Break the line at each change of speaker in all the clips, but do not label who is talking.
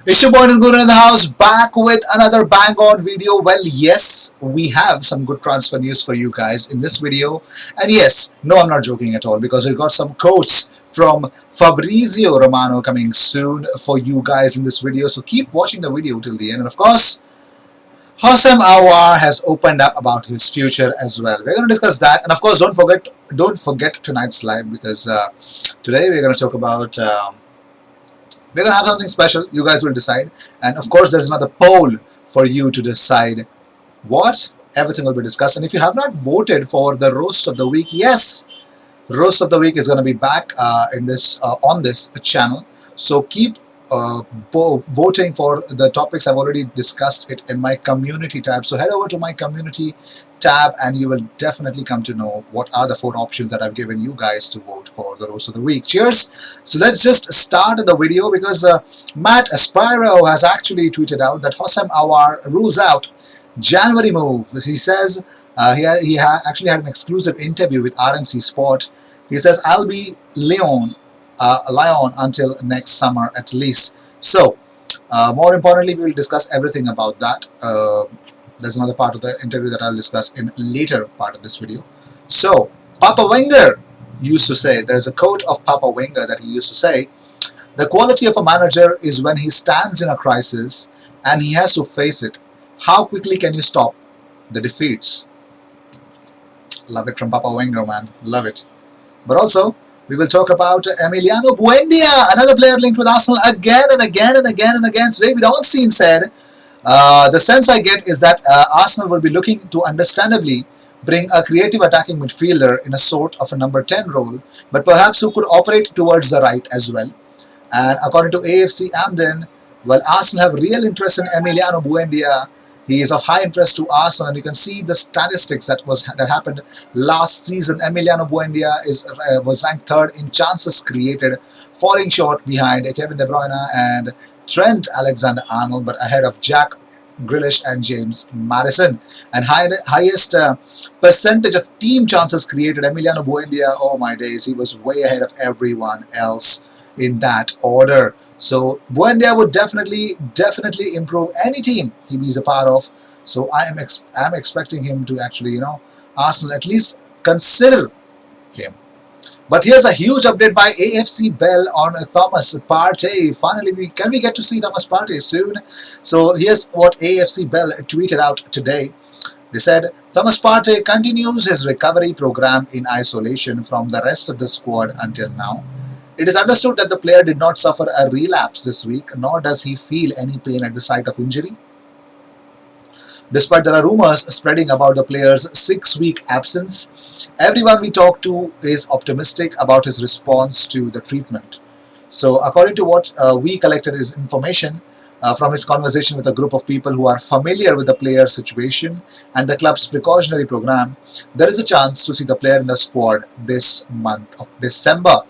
Issue Point is good in the house, back with another bang on video. Well, yes, we have some good transfer news for you guys in this video. And yes, no, I'm not joking at all because we got some quotes from Fabrizio Romano coming soon for you guys in this video. So keep watching the video till the end. And of course, Houssem Aouar has opened up about his future as well. We're going to discuss that, and of course, don't forget tonight's live because today we're going to talk about. We're going to have something special. You guys will decide. And of course, there's another poll for you to decide what everything will be discussed. And if you have not voted for the roast of the week, yes, roast of the week is going to be back in this on this channel. So keep voting for the topics. I've already discussed it in my community tab. So head over to my community tab and you will definitely come to know what are the 4 options that I've given you guys to vote for the roast of the week. Cheers. So let's just start the video because Matt Aspiro has actually tweeted out that Houssem Aouar rules out January move. He says he actually had an exclusive interview with RMC Sport. He says, I'll be Lyon until next summer at least. So more importantly, we will discuss everything about that. There's another part of the interview that I'll discuss in later part of this video. So Papa Wenger used to say, there's a quote of Papa Wenger that he used to say, the quality of a manager is when he stands in a crisis and he has to face it. How quickly can you stop the defeats? Love it from Papa Wenger, man. Love it. But also, we will talk about Emiliano Buendia, another player linked with Arsenal again and again and again and again. So David Ornstein said, the sense I get is that Arsenal will be looking to understandably bring a creative attacking midfielder in a sort of a number 10 role, but perhaps who could operate towards the right as well. And according to AFC Amden, well, Arsenal have real interest in Emiliano Buendia. He is of high interest to Arsenal, and you can see the statistics that happened last season. Emiliano Buendia was ranked 3rd in chances created, falling short behind Kevin De Bruyne and Trent Alexander-Arnold, but ahead of Jack Grealish and James Maddison. And highest percentage of team chances created, Emiliano Buendia, oh my days, he was way ahead of everyone else in that order. So Buendia would definitely improve any team he's a part of. So I'm expecting him to actually, Arsenal at least consider him. But here's a huge update by AFC Bell on Thomas Partey. Finally, can we get to see Thomas Partey soon? So here's what AFC Bell tweeted out today. They said, Thomas Partey continues his recovery program in isolation from the rest of the squad until now. It is understood that the player did not suffer a relapse this week, nor does he feel any pain at the site of injury. Despite there are rumors spreading about the player's 6-week absence, everyone we talk to is optimistic about his response to the treatment. So according to what we collected is information from his conversation with a group of people who are familiar with the player's situation and the club's precautionary program, there is a chance to see the player in the squad this month of December.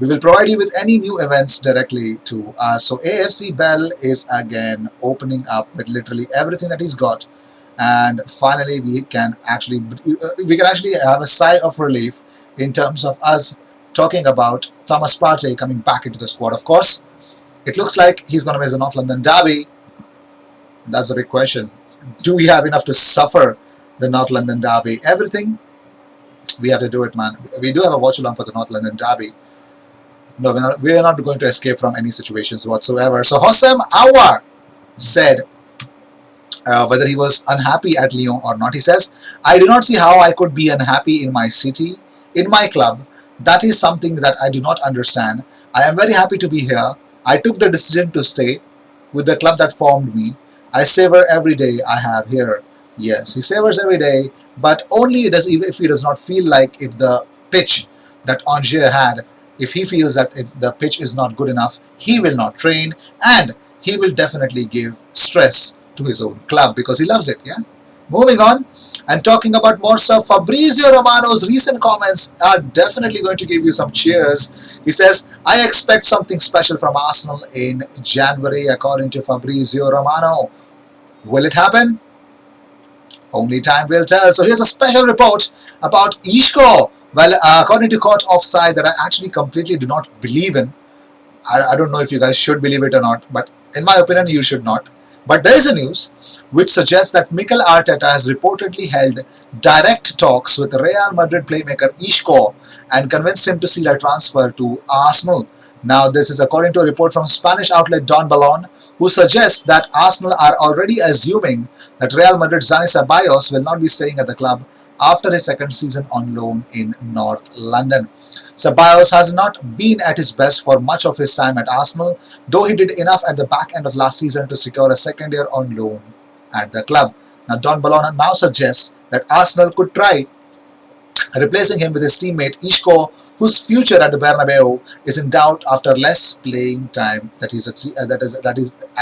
We will provide you with any new events directly to us. So AFC Bell is again opening up with literally everything that he's got, and finally we can actually have a sigh of relief in terms of us talking about Thomas Partey coming back into the squad. Of course, it looks like he's going to miss the North London Derby. That's a big question. Do we have enough to suffer the North London Derby? Everything, we have to do it, man. We do have a watch along for the North London Derby. No, we are not going to escape from any situations whatsoever. So Houssem Aouar said whether he was unhappy at Lyon or not. He says, I do not see how I could be unhappy in my city, in my club. That is something that I do not understand. I am very happy to be here. I took the decision to stay with the club that formed me. I savor every day I have here. Yes, he savors every day, but only if he does not feel like if the pitch that Angers had, if he feels that if the pitch is not good enough, he will not train, and he will definitely give stress to his own club because he loves it, yeah? Moving on, and talking about more stuff, Fabrizio Romano's recent comments are definitely going to give you some cheers. He says, I expect something special from Arsenal in January, according to Fabrizio Romano. Will it happen? Only time will tell. So here's a special report about Isco. Well, according to Court Offside, that I actually completely do not believe in. I don't know if you guys should believe it or not, but In my opinion, you should not. But there is a news which suggests that Mikel Arteta has reportedly held direct talks with Real Madrid playmaker Isco and convinced him to seal a transfer to Arsenal. Now, this is according to a report from Spanish outlet Don Balon, who suggests that Arsenal are already assuming that Real Madrid's Dani Ceballos will not be staying at the club after his second season on loan in North London. Ceballos has not been at his best for much of his time at Arsenal, though he did enough at the back end of last season to secure a second year on loan at the club. Now, Don Balon now suggests that Arsenal could try replacing him with his teammate Isco, whose future at the Bernabeu is in doubt after less playing time that is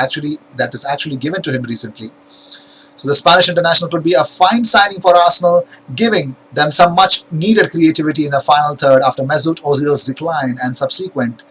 actually given to him recently. So the Spanish international could be a fine signing for Arsenal, giving them some much needed creativity in the final third after Mesut Ozil's decline and subsequent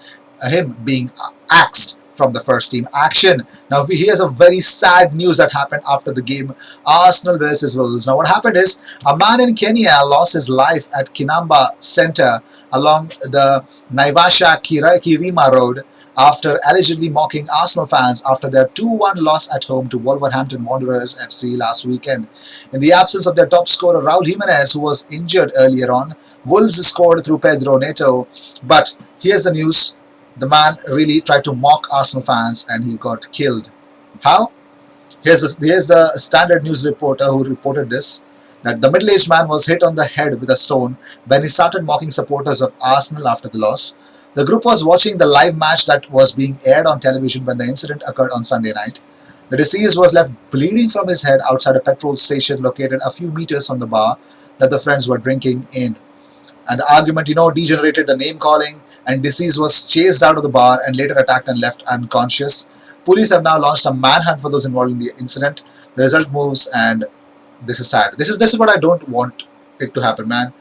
him being axed from the first team action. Now here's a very sad news that happened after the game, Arsenal versus Wolves. Now what happened is a man in Kenya lost his life at Kinamba Center along the Naivasha Kirima Road after allegedly mocking Arsenal fans after their 2-1 loss at home to Wolverhampton Wanderers FC last weekend. In the absence of their top scorer Raul Jimenez, who was injured earlier on, Wolves scored through Pedro Neto. But here's the news. The man really tried to mock Arsenal fans and he got killed. How? Here's the Standard News reporter who reported this, that the middle-aged man was hit on the head with a stone when he started mocking supporters of Arsenal after the loss. The group was watching the live match that was being aired on television when the incident occurred on Sunday night. The deceased was left bleeding from his head outside a petrol station located a few meters from the bar that the friends were drinking in. And the argument, degenerated the name-calling, and deceased was chased out of the bar and later attacked and left unconscious. Police have now launched a manhunt for those involved in the incident. The result moves, and this is sad. This is what I don't want it to happen, man.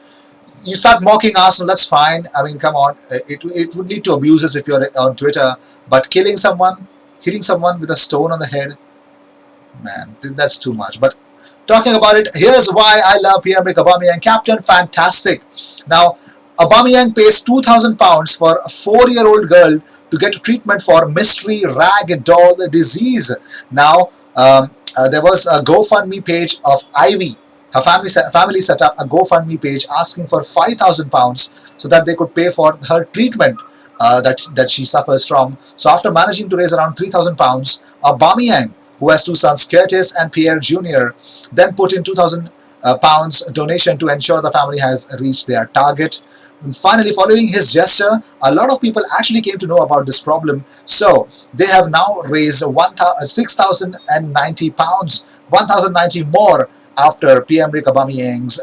You start mocking Arsenal, that's fine. I mean, come on. It would lead to abuses if you're on Twitter. But killing someone, hitting someone with a stone on the head, man, that's too much. But talking about it, here's why I love Pierre-Emerick Aubameyang. Captain, fantastic. Now, Aubameyang pays £2,000 for a 4-year-old girl to get treatment for mystery rag doll disease. Now, there was a GoFundMe page of Ivy. Her family set up a GoFundMe page asking for £5,000 so that they could pay for her treatment that she suffers from. So after managing to raise around £3,000, Aubameyang, who has two sons, Curtis and Pierre Jr., then put in £2,000 donation to ensure the family has reached their target. And finally, following his gesture, a lot of people actually came to know about this problem. So they have now raised £6,090, £1,090 more after Pierre-Emerick Aubameyang's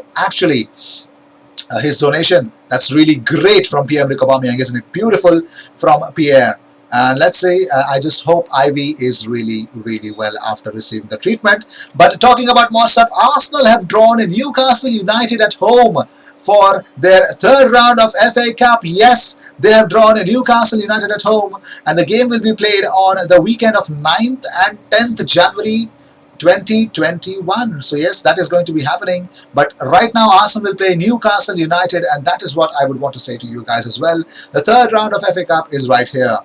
his donation. That's really great from Pierre-Emerick Aubameyang, isn't it? Beautiful from Pierre. And let's say, I just hope Ivy is really, really well after receiving the treatment. But talking about more stuff, Arsenal have drawn Newcastle United at home for their third round of FA Cup. Yes, they have drawn Newcastle United at home, and the game will be played on the weekend of 9th and 10th January 2021. So yes, that is going to be happening. But right now, Arsenal will play Newcastle United, and that is what I would want to say to you guys as well. The third round of FA Cup is right here.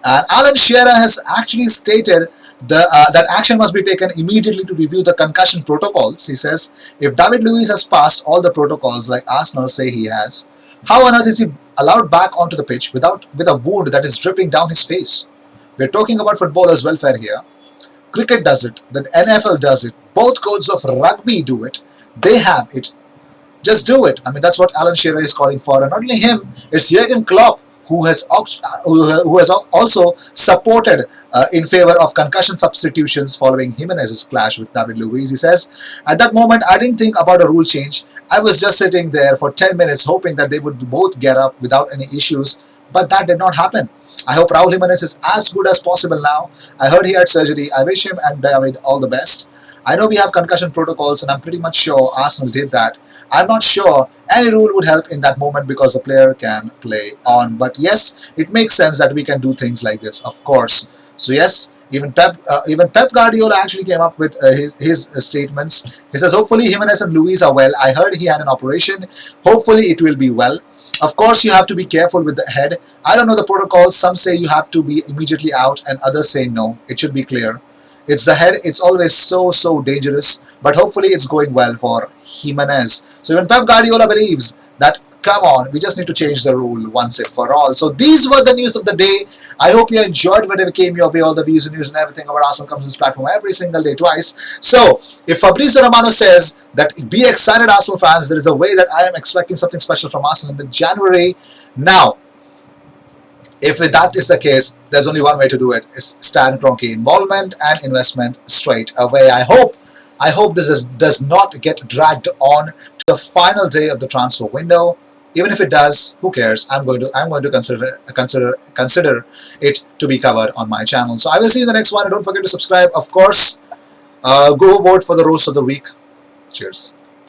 And Alan Shearer has actually stated that action must be taken immediately to review the concussion protocols. He says, if David Luiz has passed all the protocols like Arsenal say he has, how on earth is he allowed back onto the pitch with a wound that is dripping down his face? We're talking about footballers' welfare here. Cricket does it, the NFL does it, both codes of rugby do it, they have it. Just do it. I mean, that's what Alan Shearer is calling for. And not only him, it's Jurgen Klopp, who has also supported in favor of concussion substitutions following Jimenez's clash with David Luiz. He says, at that moment, I didn't think about a rule change. I was just sitting there for 10 minutes hoping that they would both get up without any issues, but that did not happen. I hope Raul Jimenez is as good as possible now. I heard he had surgery. I wish him and David all the best. I know we have concussion protocols, and I'm pretty much sure Arsenal did that. I'm not sure any rule would help in that moment because the player can play on. But yes, it makes sense that we can do things like this, of course. So yes, Even Pep Guardiola actually came up with his statements. He says, hopefully Jimenez and Luis are well. I heard he had an operation. Hopefully it will be well. Of course, you have to be careful with the head. I don't know the protocols. Some say you have to be immediately out, and others say no. It should be clear. It's the head. It's always so dangerous. But hopefully it's going well for Jimenez. So even Pep Guardiola believes that, come on, we just need to change the rule once and for all. So these were the news of the day. I hope you enjoyed whatever came your way. All the views and news and everything about Arsenal comes on this platform every single day, twice. So if Fabrizio Romano says that be excited, Arsenal fans, there is a way that I am expecting something special from Arsenal in the January. Now, if that is the case, there's only one way to do it. It's Stan Kroenke involvement and investment straight away. I hope does not get dragged on to the final day of the transfer window. Even if it does, who cares? I'm going to consider it to be covered on my channel. So I will see you in the next one. And don't forget to subscribe. Of course, go vote for the roast of the week. Cheers.